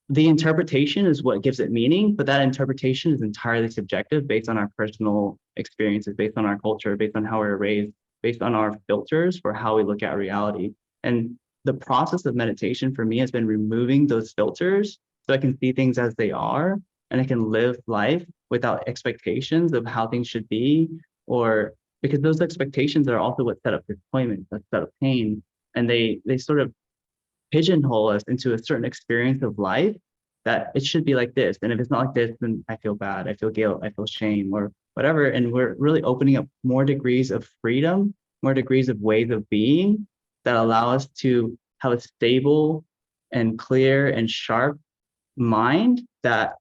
the interpretation is what gives it meaning, but that interpretation is entirely subjective based on our personal experiences, based on our culture, based on how we we're raised, based on our filters for how we look at reality. And the process of meditation for me has been removing those filters so I can see things as they are and I can live life without expectations of how things should be, or because those expectations are also what set up disappointment, that set up pain, and they sort of pigeonhole us into a certain experience of life that it should be like this. And if it's not like this, then I feel bad, I feel guilt, I feel shame, or whatever. And we're really opening up more degrees of freedom, more degrees of ways of being that allow us to have a stable and clear and sharp mind that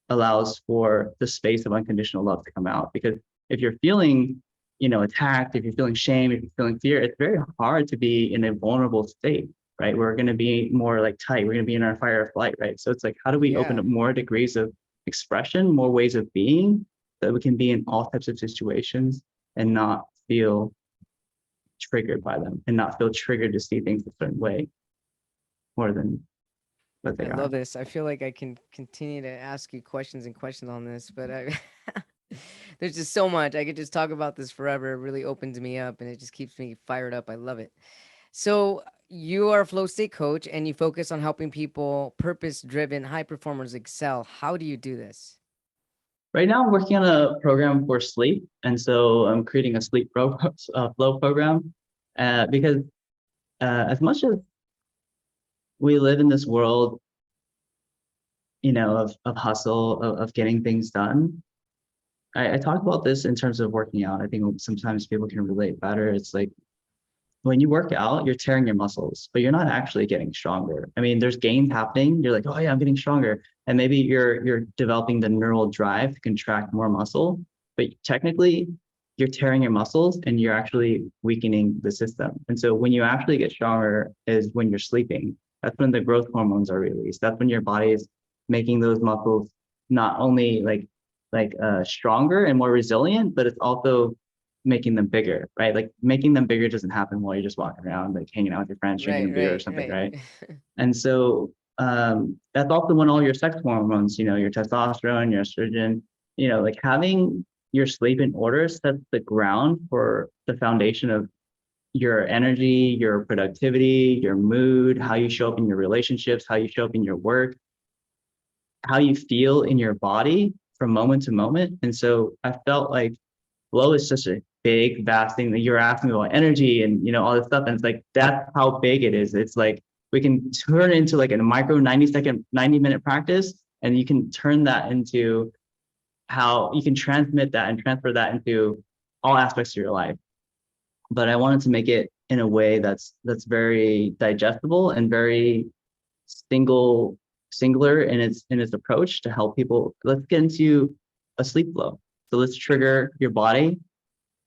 allows for the space of unconditional love to come out. Because if you're feeling, attacked, if you're feeling shame, if you're feeling fear, it's very hard to be in a vulnerable state, right? We're going to be more like tight. We're going to be in our fight or flight, right? So it's like, how do we open Yeah. up more degrees of expression, more ways of being, so that we can be in all types of situations and not feel triggered by them and not feel triggered to see things a certain way more than what they I are. love this. I feel like I can continue to ask you questions and questions on this, but I there's just so much. I could just talk about this forever. It really opens me up and it just keeps me fired up. I love it. So you are a flow state coach and you focus on helping people, purpose driven, high performers excel. How do you do this? Right now, I'm working on a program for sleep, and so I'm creating a flow program, because as much as we live in this world, of hustle, of getting things done, I talk about this in terms of working out. I think sometimes people can relate better. It's like when you work out, you're tearing your muscles, but you're not actually getting stronger. I mean, there's gains happening. You're like, oh yeah, I'm getting stronger. And maybe you're developing the neural drive to contract more muscle, but technically you're tearing your muscles and you're actually weakening the system. And so when you actually get stronger is when you're sleeping. That's when the growth hormones are released. That's when your body is making those muscles not only stronger and more resilient, but it's also making them bigger, right? Like making them bigger doesn't happen while you're just walking around, like hanging out with your friends, drinking a Right, beer or right, something, right. right? And so that's also when all your sex hormones, your testosterone, your estrogen, like having your sleep in order sets the ground for the foundation of your energy, your productivity, your mood, how you show up in your relationships, how you show up in your work, how you feel in your body from moment to moment. And so I felt like flow is such a big, vast thing that you're asking about energy and all this stuff. And it's like that's how big it is. It's like we can turn it into like a micro 90-second, 90-minute practice, and you can turn that into how you can transmit that and transfer that into all aspects of your life. But I wanted to make it in a way that's very digestible and very singular in its approach to help people. Let's get into a sleep flow. So let's trigger your body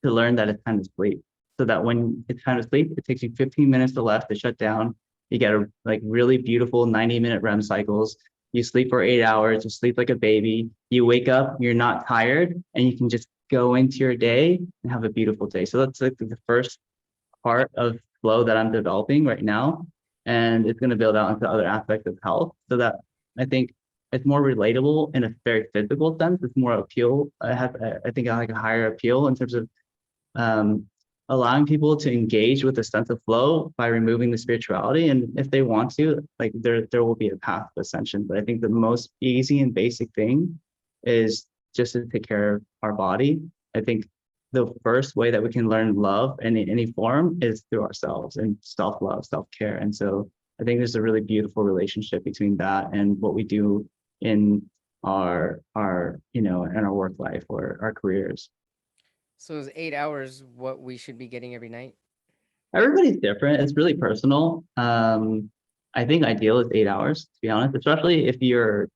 to learn that it's time to sleep. So that when it's time to sleep, it takes you 15 minutes or less to shut down. You get a like really beautiful 90-minute REM cycles. You sleep for 8 hours, you sleep like a baby. You wake up, you're not tired, and you can just go into your day and have a beautiful day. So that's like the first part of flow that I'm developing right now. And it's going to build out into other aspects of health so that I think it's more relatable in a very physical sense. It's more appeal. I think I like a higher appeal in terms of um, allowing people to engage with a sense of flow by removing the spirituality. And if they want to, like there will be a path of ascension. But I think the most easy and basic thing is just to take care of our body. I think the first way that we can learn love in any form is through ourselves and self-love, self-care. And so I think there's a really beautiful relationship between that and what we do in our in our work life or our careers. So is 8 hours what we should be getting every night? Everybody's different. It's really personal. I think ideal is 8 hours, to be honest, especially if you're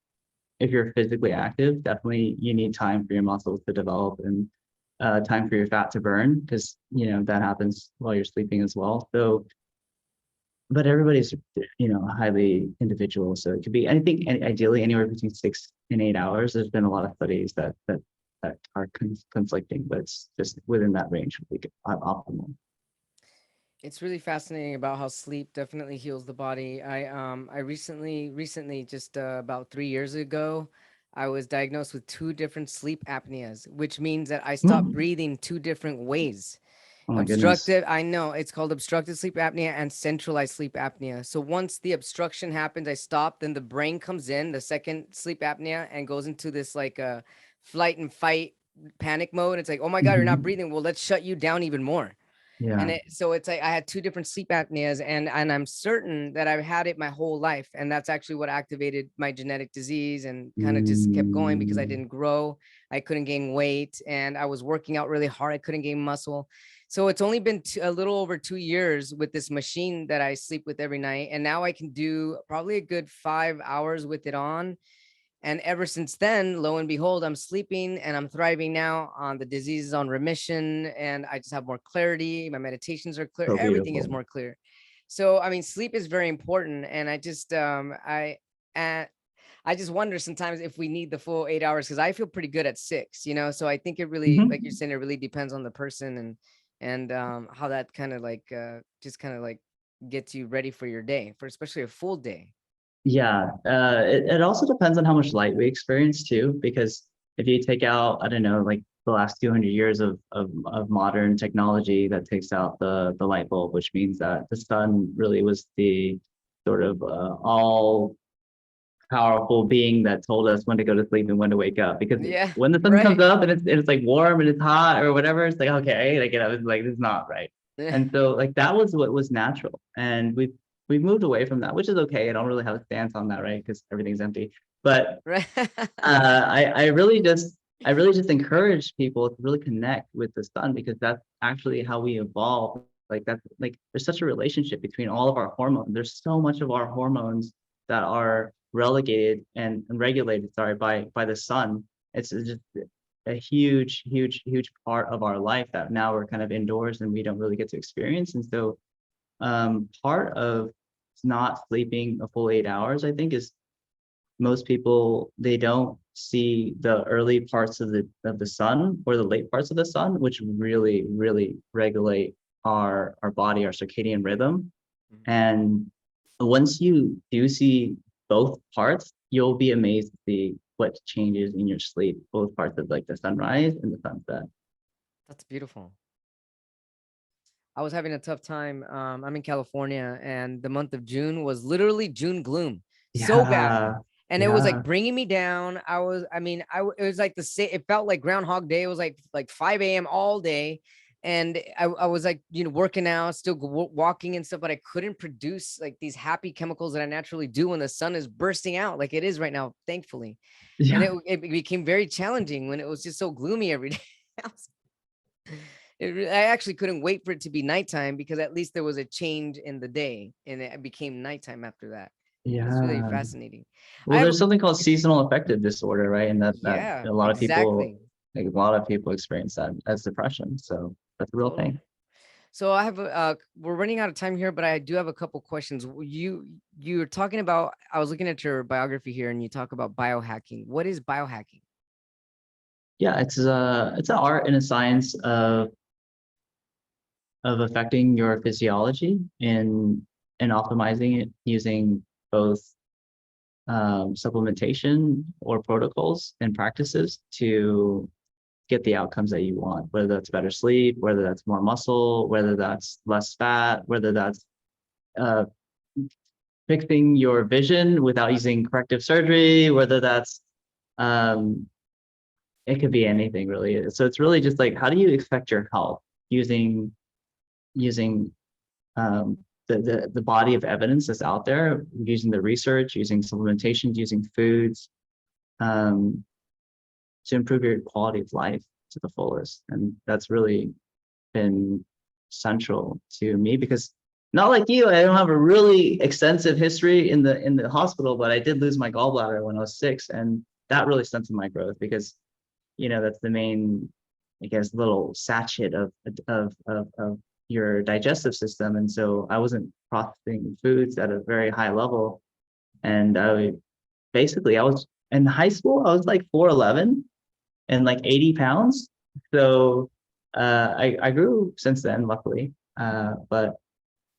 physically active. Definitely you need time for your muscles to develop and time for your fat to burn, because that happens while you're sleeping as well. So, but everybody's highly individual. So it could be, I think, ideally anywhere between 6 and 8 hours. There's been a lot of studies that are conflicting, but it's just within that range would be optimal. It's really fascinating about how sleep definitely heals the body. I recently just about 3 years ago, I was diagnosed with two different sleep apneas, which means that I stopped Mm. breathing two different ways. Oh my goodness. Obstructive, I know it's called obstructive sleep apnea and centralized sleep apnea. So once the obstruction happens, I stop, then the brain comes in, the second sleep apnea, and goes into this like flight and fight panic mode. It's like, oh my God, you're not Mhm. breathing. Well, let's shut you down even more. And Yeah, so it's like I had two different sleep apneas, and I'm certain that I've had it my whole life, and that's actually what activated my genetic disease and kind of just kept going because I mm, didn't grow, I couldn't gain weight, and I was working out really hard, I couldn't gain muscle. So it's only been a little over 2 years with this machine that I sleep with every night, and now I can do probably a good 5 hours with it on. And ever since then, lo and behold, I'm sleeping and I'm thriving now. On the disease is on remission, and I just have more clarity. My meditations are clear. so Everything is beautiful. more clear. So I mean, sleep is very important, and uh, I just wonder sometimes if we need the full 8 hours, because I feel pretty good at 6. So I think it really, like you're Mhm. saying, it really depends on the person and how that kind of like just kind of like gets you ready for your day, for especially a full day. Yeah, it also depends on how much light we experience too, because if you take out, I don't know, like the last 200 years of modern technology that takes out the light bulb, which means that the sun really was the sort of all powerful being that told us when to go to sleep and when to wake up. Because Yeah, when the sun comes right. up and it's like warm and it's hot or whatever, it's like okay, like it's like this is not right. And so like that was what was natural, and we've moved away from that, which is okay. I don't really have a stance on that, right? Because everything's empty. But Right. I really just encourage people to really connect with the sun, because that's actually how we evolve. Like that's like there's such a relationship between all of our hormones. There's so much of our hormones that are relegated and regulated, sorry, by the sun. It's just a huge part of our life that now we're kind of indoors and we don't really get to experience. And so part of not sleeping a full 8 hours, I think, is most people, they don't see the early parts of the sun or the late parts of the sun, which really regulate our body, our circadian rhythm. Mhm. And once you do see both parts, you'll be amazed to see what changes in your sleep, both parts of like the sunrise and the sunset. That's beautiful. I was having a tough time. I'm in California, and the month of June was literally June gloom, so bad, Yeah. and it was like Yeah. bringing me down. It was like the same. It felt like Groundhog Day. It was like 5 a.m. all day, and I was like, working out, still walking and stuff, but I couldn't produce like these happy chemicals that I naturally do when the sun is bursting out, like it is right now, thankfully. And Yeah. it became very challenging when it was just so gloomy every day. I actually couldn't wait for it to be nighttime, because at least there was a change in the day and it became nighttime after that. It's really Yeah. fascinating. I Well, have there's something called seasonal affective disorder, right? And that Yeah, a lot of people, exactly. like a lot of people experience that as depression. So that's a real Totally. thing. So I have we're running out of time here, but I do have a couple questions. You're talking about, I was looking at your biography here, and you talk about biohacking. What is biohacking? Yeah, it's an art and a science of affecting your physiology and optimizing it using both supplementation or protocols and practices to get the outcomes that you want, whether that's better sleep, whether that's more muscle, whether that's less fat, whether that's uh, fixing your vision without using corrective surgery, whether that's um, it could be anything really. So it's really just like, how do you affect your health using using um, the body of evidence that's out there, using the research, using supplementations, using foods, um, to improve your quality of life to the fullest. And that's really been central to me, because not like you, I don't have a really extensive history in the hospital, but I did lose my gallbladder when I was 6, and that really stunted my growth, because that's the main, I guess, little sachet of your digestive system. And so I wasn't processing foods at a very high level. And I was in high school, I was like 4'11" and like 80 pounds. So I grew since then, luckily. But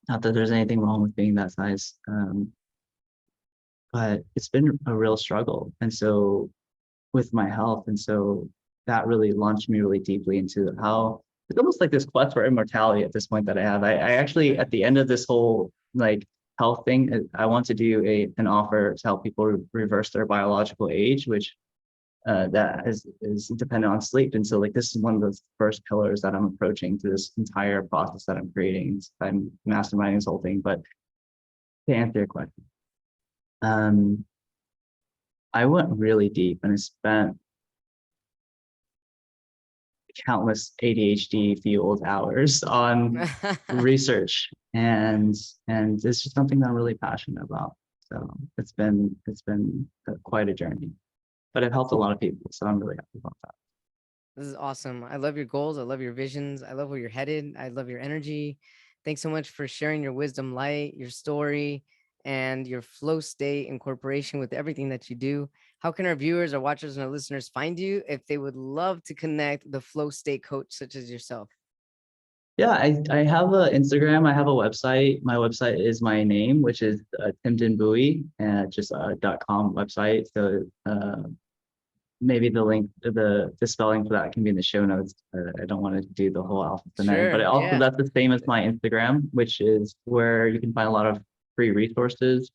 not that there's anything wrong with being that size. But it's been a real struggle. And so with my health. And so that really launched me really deeply into how it's almost like this quest for immortality at this point that I have. I actually, at the end of this whole like health thing, I want to do an offer to help people reverse their biological age, which that is dependent on sleep. And so like this is one of the first pillars that I'm approaching through this entire process that I'm creating. I'm masterminding this whole thing. But to answer your question, I went really deep and I spent countless ADHD fueled hours on research, and it's just something that I'm really passionate about. So it's been quite a journey, but it helped a lot of people. So I'm really happy about that. This is awesome. I love your goals. I love your visions. I love where you're headed. I love your energy. Thanks so much for sharing your wisdom light, your story, and your flow state incorporation with everything that you do. How can our viewers, our watchers, and our listeners find you if they would love to connect the flow state coach such as yourself? Yeah, I have a Instagram. I have a website. My website is my name, which is Timden Bowie, and just .com website. So maybe the link, the spelling for that can be in the show notes. I don't want to do the whole alphabet name, but Sure. it also Yeah. that's the same as my Instagram, which is where you can find a lot of free resources.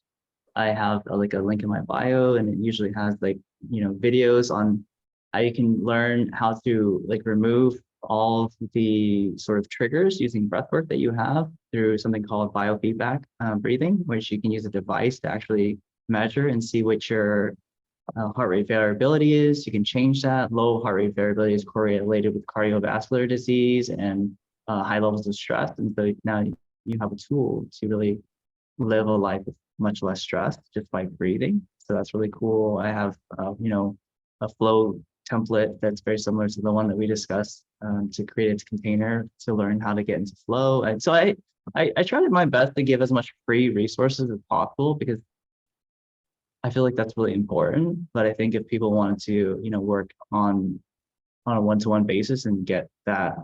I have like a link in my bio, and it usually has like videos on how you can learn how to like remove all of the sort of triggers using breath work that you have through something called biofeedback breathing, which you can use a device to actually measure and see what your heart rate variability is. You can change that. Low heart rate variability is correlated with cardiovascular disease and high levels of stress. And so now you have a tool to really live a life with much less stress just by breathing. So that's really cool. I have, a flow template that's very similar to the one that we discussed to create a container to learn how to get into flow. And so I tried my best to give as much free resources as possible, because I feel like that's really important. But I think if people wanted to, work on a one-to-one basis and get that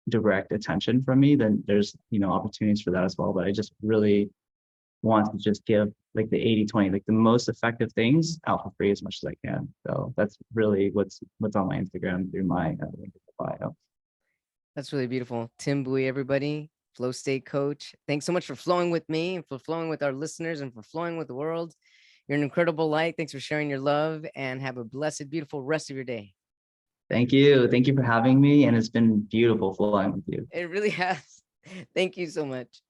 direct attention from me, then there's, opportunities for that as well. But I just really want to just give like the 80-20, like the most effective things out for free as much as I can. So that's really what's on my Instagram through my link in the bio. That's really beautiful. Tim Bowie, everybody, flow state coach. Thanks so much for flowing with me and for flowing with our listeners and for flowing with the world. You're an incredible light. Thanks for sharing your love and have a blessed, beautiful rest of your day. Thank you. Thank you for having me. And it's been beautiful flying with you. It really has. Thank you so much.